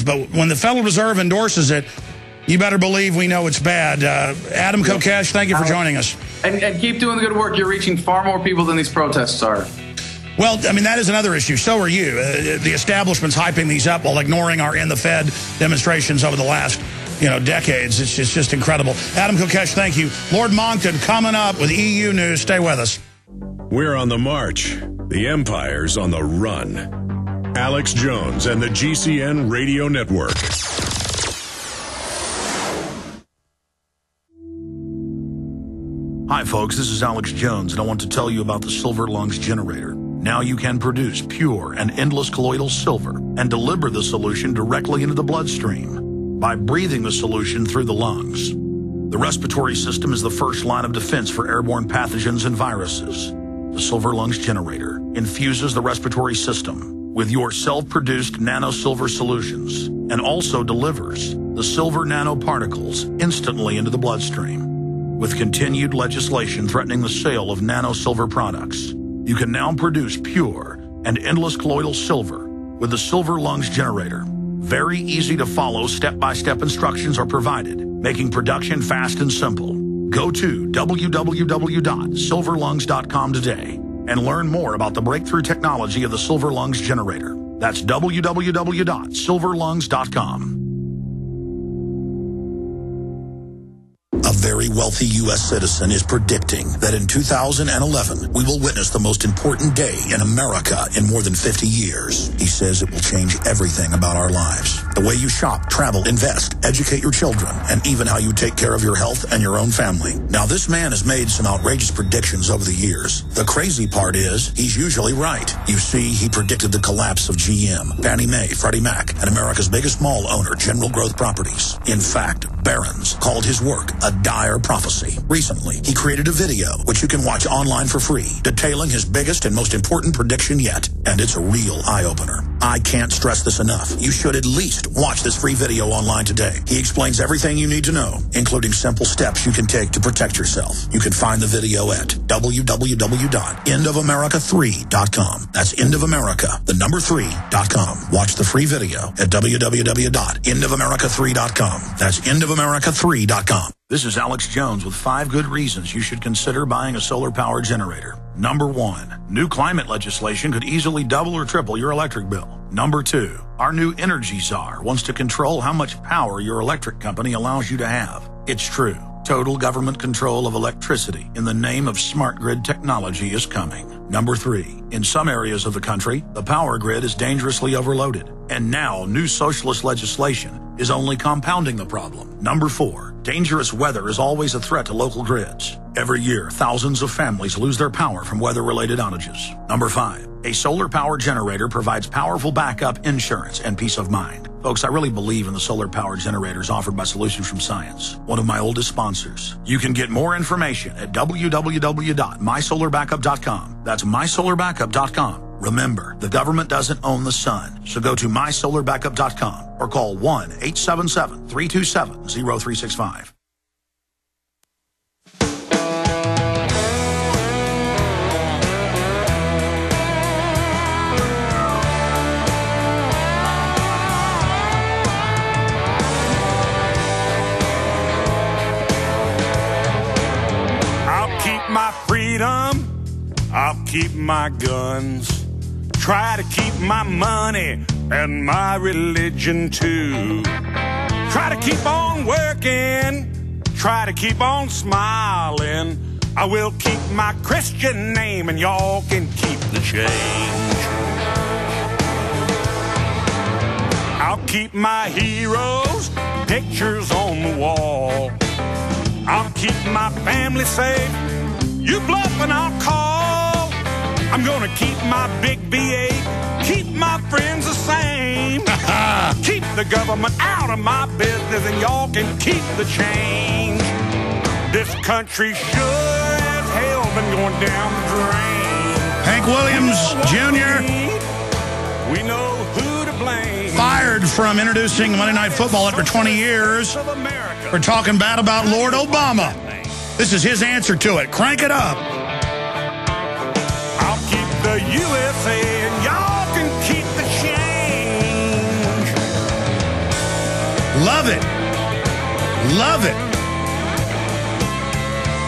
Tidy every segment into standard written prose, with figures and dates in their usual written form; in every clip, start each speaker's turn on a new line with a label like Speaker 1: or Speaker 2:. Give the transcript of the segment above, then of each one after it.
Speaker 1: but when the Federal Reserve endorses it, you better believe we know it's bad. Adam Kokesh, thank you for joining us.
Speaker 2: And keep doing the good work. You're reaching far more people than these protests are.
Speaker 1: Well, I mean, that is another issue. So are you. The establishment's hyping these up while ignoring our In the Fed demonstrations over the last, decades. It's just incredible. Adam Kokesh, thank you. Lord Monckton coming up with EU News. Stay with us.
Speaker 3: We're on the march. The empire's on the run. Alex Jones and the GCN Radio Network.
Speaker 4: Hi, folks. This is Alex Jones, and I want to tell you about the Silver Lungs generator. Now you can produce pure and endless colloidal silver and deliver the solution directly into the bloodstream by breathing the solution through the lungs. The respiratory system is the first line of defense for airborne pathogens and viruses. The Silver Lungs generator infuses the respiratory system with your self-produced nano-silver solutions and also delivers the silver nanoparticles instantly into the bloodstream. With continued legislation threatening the sale of nano-silver products, you can now produce pure and endless colloidal silver with the Silver Lungs generator. Very easy to follow step-by-step instructions are provided, making production fast and simple. Go to www.silverlungs.com today and learn more about the breakthrough technology of the Silver Lungs generator. That's www.silverlungs.com. A very wealthy U.S. citizen is predicting that in 2011, we will witness the most important day in America in more than 50 years. He says it will change everything about our lives. The way you shop, travel, invest, educate your children, and even how you take care of your health and your own family. Now, this man has made some outrageous predictions over the years. The crazy part is, he's usually right. You see, he predicted the collapse of GM, Fannie Mae, Freddie Mac, and America's biggest mall owner, General Growth Properties. In fact, Barron's called his work a dire prophecy. Recently, he created a video, which you can watch online for free, detailing his biggest and most important prediction yet. And it's a real eye-opener. I can't stress this enough. You should at least watch this free video online today. He explains everything you need to know, including simple steps you can take to protect yourself. You can find the video at www.endofamerica3.com. That's endofamerica, the number 3.com. Watch the free video at www.endofamerica3.com. That's endofamerica3.com. This is Alex Jones with 5 good reasons you should consider buying a solar power generator. Number 1, new climate legislation could easily double or triple your electric bill. Number 2, our new energy czar wants to control how much power your electric company allows you to have. It's true. Total government control of electricity in the name of smart grid technology is coming. Number 3, in some areas of the country, the power grid is dangerously overloaded. And now new socialist legislation is only compounding the problem. Number 4, dangerous weather is always a threat to local grids. Every year, thousands of families lose their power from weather-related outages. Number 5, a solar power generator provides powerful backup insurance and peace of mind. Folks, I really believe in the solar power generators offered by Solutions from Science, one of my oldest sponsors. You can get more information at www.mysolarbackup.com. That's mysolarbackup.com. Remember, the government doesn't own the sun, so go to mysolarbackup.com or call 1-877-327-0365.
Speaker 5: I'll keep my freedom, I'll keep my guns, try to keep my money and my religion too. Try to keep on working, try to keep on smiling. I will keep my Christian name and y'all can keep the change. I'll keep my heroes' pictures on the wall. I'll keep my family safe. You bluff and I'll call. I'm gonna keep my big V8, keep my friends the same. Keep the government out of my business and y'all can keep the change. This country sure as hell been going down the drain.
Speaker 1: Hank Williams Jr.
Speaker 5: We know who to blame.
Speaker 1: Fired from introducing Monday Night Football after 20 years for talking bad about Lord Obama. This is his answer to it. Crank it up.
Speaker 5: I'll keep the USA and y'all can keep the change.
Speaker 1: Love it. Love it.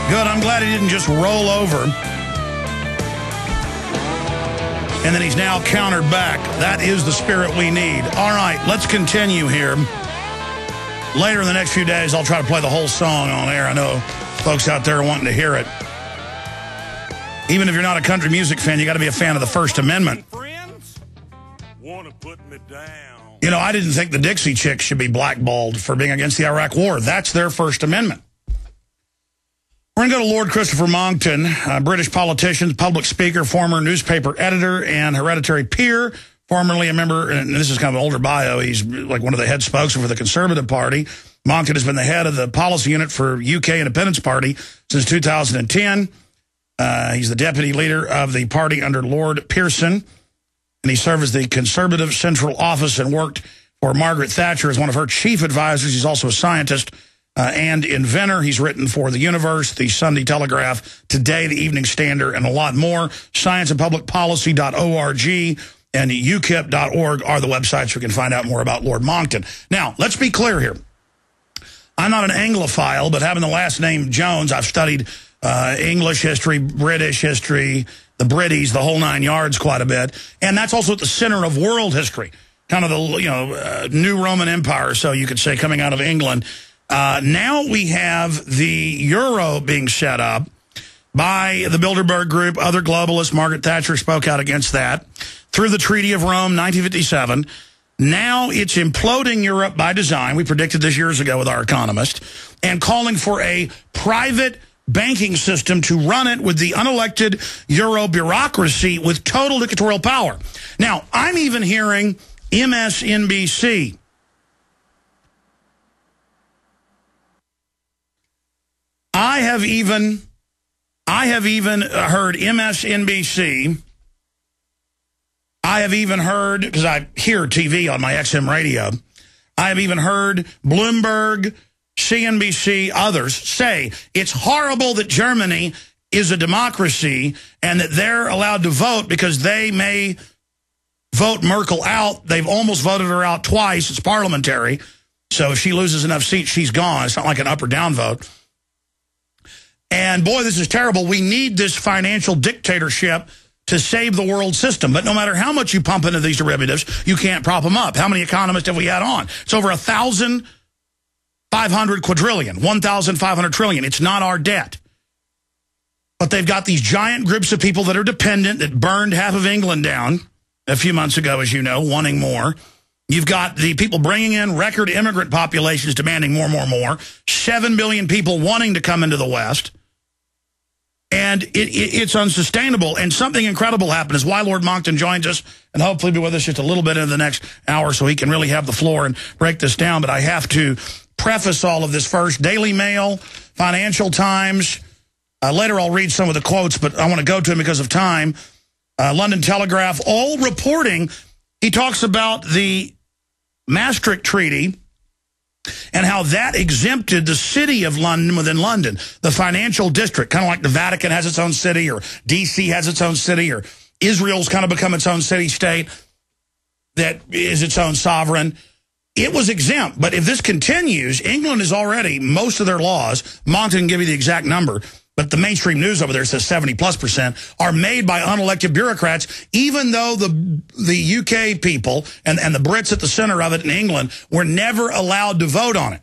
Speaker 1: Good. I'm glad he didn't just roll over. And then he's now countered back. That is the spirit we need. All right, let's continue here. Later in the next few days, I'll try to play the whole song on air. I know folks out there are wanting to hear it. Even if you're not a country music fan, you got to be a fan of the First Amendment.
Speaker 5: Friends want to put me down.
Speaker 1: You know, I didn't think the Dixie Chicks should be blackballed for being against the Iraq War. That's their First Amendment. We're going to go to Lord Christopher Monckton, a British politician, public speaker, former newspaper editor, and hereditary peer, formerly a member, and this is kind of an older bio, he's like one of the head spokesmen for the Conservative Party. Monckton has been the head of the policy unit for UK Independence Party since 2010. He's the deputy leader of the party under Lord Pearson, and he served as the Conservative Central Office and worked for Margaret Thatcher as one of her chief advisors. He's also a scientist and inventor. He's written for The Universe, The Sunday Telegraph, Today, The Evening Standard, and a lot more. Scienceandpublicpolicy.org and ukip.org are the websites you can find out more about Lord Monckton. Now, let's be clear here. I'm not an Anglophile, but having the last name Jones, I've studied English history, British history, the Britties, the whole nine yards quite a bit. And that's also at the center of world history, kind of the new Roman Empire, so you could say, coming out of England. Now we have the euro being set up by the Bilderberg Group, other globalists. Margaret Thatcher spoke out against that. Through the Treaty of Rome, 1957. Now it's imploding Europe by design. We predicted this years ago with our economist. And calling for a private banking system to run it with the unelected euro bureaucracy with total dictatorial power. Now, I'm even hearing MSNBC. I have even heard MSNBC. I have even heard, because I hear TV on my XM radio, I have even heard Bloomberg, CNBC, others say it's horrible that Germany is a democracy and that they're allowed to vote because they may vote Merkel out. They've almost voted her out twice. It's parliamentary. So if she loses enough seats, she's gone. It's not like an up or down vote. And boy, this is terrible. We need this financial dictatorship to save the world system. But no matter how much you pump into these derivatives, you can't prop them up. How many economists have we had on? It's over 1,500 quadrillion, 1,500 trillion. It's not our debt. But they've got these giant groups of people that are dependent, that burned half of England down a few months ago, as you know, wanting more. You've got the people bringing in record immigrant populations demanding more. 7 billion people wanting to come into the West. And it's unsustainable. And something incredible happened, is why Lord Monckton joins us, and hopefully be with us just a little bit into the next hour so he can really have the floor and break this down. But I have to preface all of this first. Daily Mail, Financial Times. Later I'll read some of the quotes, but I want to go to him because of time. London Telegraph, all reporting. He talks about the Maastricht Treaty and how that exempted the city of London within London, the financial district, kind of like the Vatican has its own city, or D.C. has its own city, or Israel's kind of become its own city-state that is its own sovereign. It was exempt. But if this continues, England is already, most of their laws, Monckton can give you the exact number, but the mainstream news over there says 70+%, are made by unelected bureaucrats, even though the UK people and the Brits at the center of it in England were never allowed to vote on it.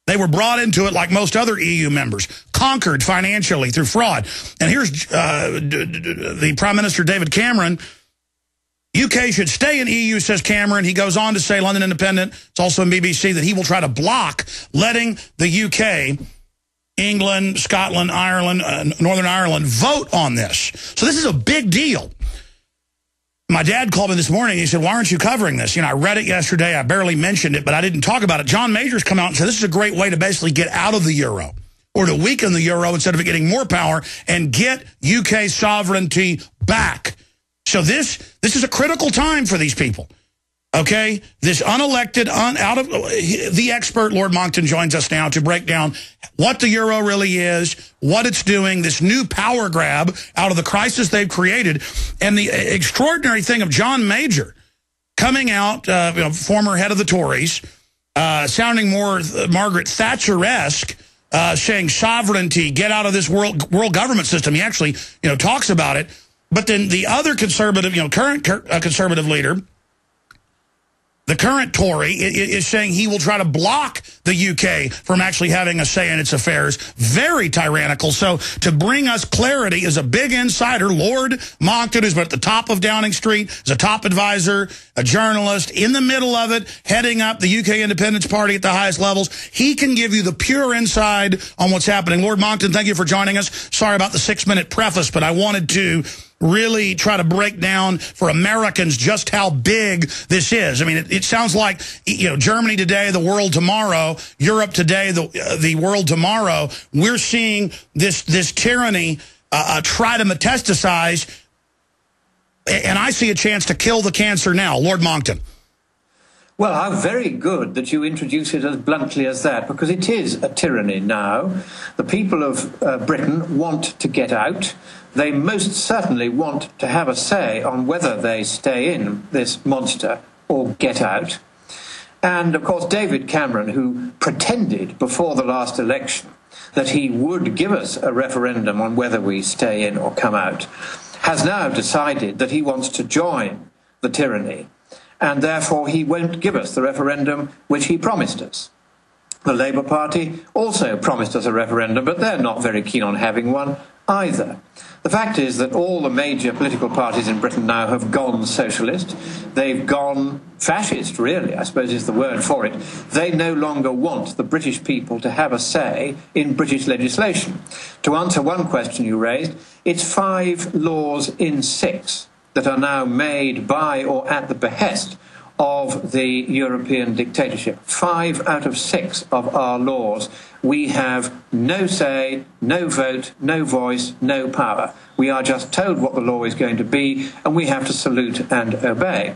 Speaker 1: They were brought into it like most other EU members, conquered financially through fraud. And here's the Prime Minister David Cameron. UK should stay in EU, says Cameron. He goes on to say, London Independent, it's also in BBC, that he will try to block letting the UK, England, Scotland, Ireland, Northern Ireland vote on this. So this is a big deal. My dad called me this morning. He said, why aren't you covering this? You know, I read it yesterday. I barely mentioned it, but I didn't talk about it. John Major's come out and said this is a great way to basically get out of the euro, or to weaken the euro instead of it getting more power, and get UK sovereignty back. So this is a critical time for these people. Okay, this unelected, out of the expert, Lord Monckton, joins us now to break down what the euro really is, what it's doing, this new power grab out of the crisis they've created, and the extraordinary thing of John Major coming out, former head of the Tories, sounding more Margaret Thatcher-esque, saying sovereignty, get out of this world government system. He actually, talks about it. But then the other conservative, current conservative leader, the current Tory, is saying he will try to block the UK from actually having a say in its affairs. Very tyrannical. So to bring us clarity is a big insider, Lord Monckton, who's been at the top of Downing Street, is a top advisor, a journalist, in the middle of it, heading up the UK Independence Party at the highest levels. He can give you the pure inside on what's happening. Lord Monckton, thank you for joining us. Sorry about the 6-minute preface, but I wanted to really try to break down for Americans just how big this is. I mean, it sounds like, Germany today, the world tomorrow, Europe today, the world tomorrow. We're seeing this tyranny try to metastasize, and I see a chance to kill the cancer now. Lord Monckton.
Speaker 6: Well, how very good that you introduce it as bluntly as that, because it is a tyranny now. The people of Britain want to get out. They most certainly want to have a say on whether they stay in this monster or get out. And, of course, David Cameron, who pretended before the last election that he would give us a referendum on whether we stay in or come out, has now decided that he wants to join the tyranny, and therefore he won't give us the referendum which he promised us. The Labour Party also promised us a referendum, but they're not very keen on having one either. The fact is that all the major political parties in Britain now have gone socialist. They've gone fascist, really, I suppose is the word for it. They no longer want the British people to have a say in British legislation. To answer one question you raised, it's 5 laws in 6 that are now made by or at the behest of the European dictatorship. 5 out of 6 of our laws, we have no say, no vote, no voice, no power. We are just told what the law is going to be, and we have to salute and obey.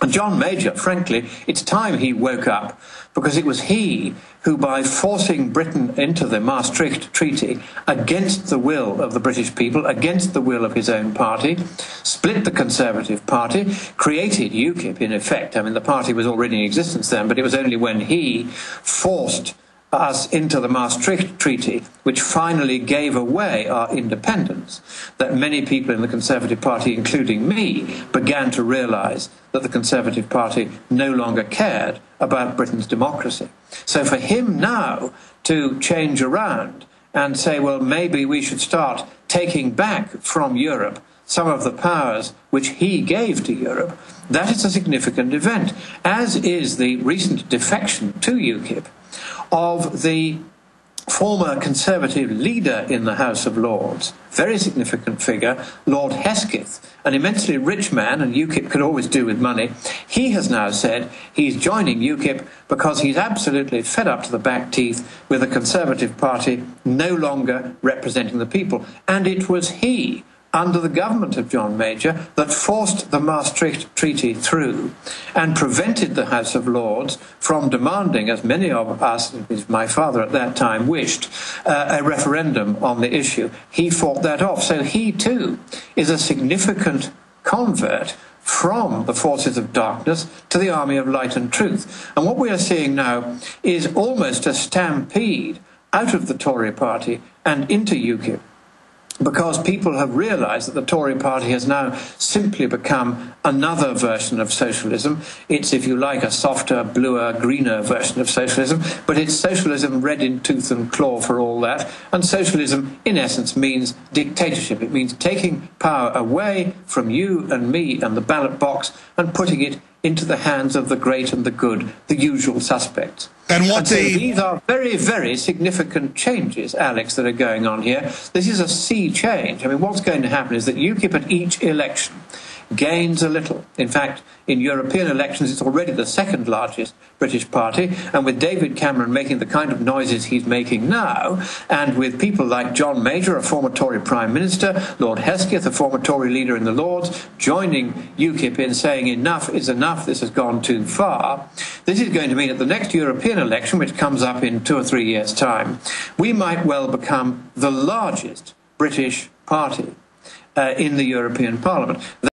Speaker 6: And John Major, frankly, it's time he woke up, because it was he who, by forcing Britain into the Maastricht Treaty against the will of the British people, against the will of his own party, split the Conservative Party, created UKIP in effect. I mean, the party was already in existence then, but it was only when he forced us into the Maastricht Treaty, which finally gave away our independence, that many people in the Conservative Party, including me, began to realise that the Conservative Party no longer cared about Britain's democracy. So for him now to change around and say, well, maybe we should start taking back from Europe some of the powers which he gave to Europe, that is a significant event, as is the recent defection to UKIP of the former Conservative leader in the House of Lords, very significant figure, Lord Hesketh, an immensely rich man, and UKIP could always do with money. He has now said he's joining UKIP because he's absolutely fed up to the back teeth with the Conservative Party no longer representing the people. And it was he, under the government of John Major, that forced the Maastricht Treaty through and prevented the House of Lords from demanding, as many of us, my father at that time, wished, a referendum on the issue. He fought that off. So he, too, is a significant convert from the forces of darkness to the army of light and truth. And what we are seeing now is almost a stampede out of the Tory party and into UKIP, because people have realised that the Tory party has now simply become another version of socialism. It's, if you like, a softer, bluer, greener version of socialism, but it's socialism red in tooth and claw for all that. And socialism, in essence, means dictatorship. It means taking power away from you and me and the ballot box and putting it into the hands of the great and the good, the usual suspects. And so these are very, very significant changes, Alex, that are going on here. This is a sea change. I mean, what's going to happen is that UKIP at each election gains a little. In fact, in European elections, it's already the second largest British party, and with David Cameron making the kind of noises he's making now, and with people like John Major, a former Tory Prime Minister, Lord Hesketh, a former Tory leader in the Lords, joining UKIP in saying enough is enough, this has gone too far, this is going to mean at the next European election, which comes up in 2 or 3 years' time, we might well become the largest British party in the European Parliament.